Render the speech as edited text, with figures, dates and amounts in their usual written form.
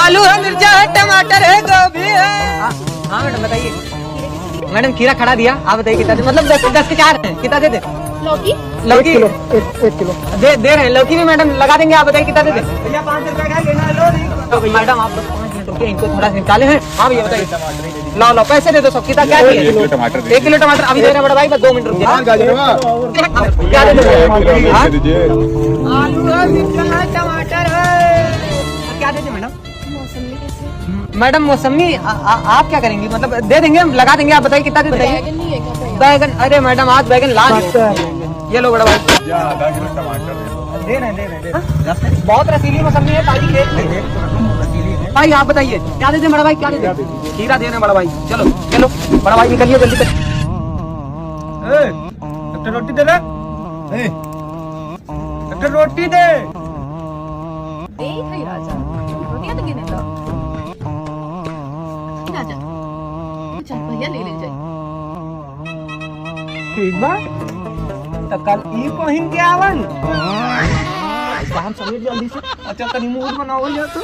आलू है, मिर्चा है, टमाटर है, गोभी है। हाँ मैडम बताइए। मैडम खीरा खड़ा दिया, आप बताइए कितना दे? मतलब 10 के 4 है, कितना दे दे? लौकी लौकी 1 किलो दे रहे हैं, लौकी भी मैडम लगा देंगे, आप बताइए कितना दे दे? भैया 5 रुपए का लेना है, लो नहीं। मैडम आप 5 मिनट रुकिए, इनको थोड़ा निकाले हैं। हाँ भैया बताइए। लो पैसे दे दो सब, कितना क्या चाहिए? 1 किलो टमाटर अभी दे रहे हैं बड़ा भाई, बस 2 मिनट रुकिए। क्या दे दो? आलू है, मिर्चा है, टमाटर है। क्या देते मैडम? मौसमी कैसे? मैडम मौसमी आप क्या करेंगी? मतलब दे देंगे, हम लगा देंगे, आप बताइए कितना दे देंगे? बैगन नहीं है क्या बैगन? बैगन, अरे मैडम आज बैगन ला दिए। ये लो बड़ा भाई, दे रहे बहुत रसीली मौसमी है, ताजी खेत में। भाई आप बताइए क्या देते बड़ा भाई, क्या देते? खीरा दे रहे हैं बड़ा भाई। चलो चलो बड़ा भाई निकलिए जल्दी से। একটা रोटी दे रे একটা रोटी दे। दे भाई राजा रोटियां तो गिने लो राजा। चल भैया ले जाए। ठीक बा, तो कल ई पहिन के आवन काम समेट जल्दी से। अच्छा तनी मूड बनाओ या तो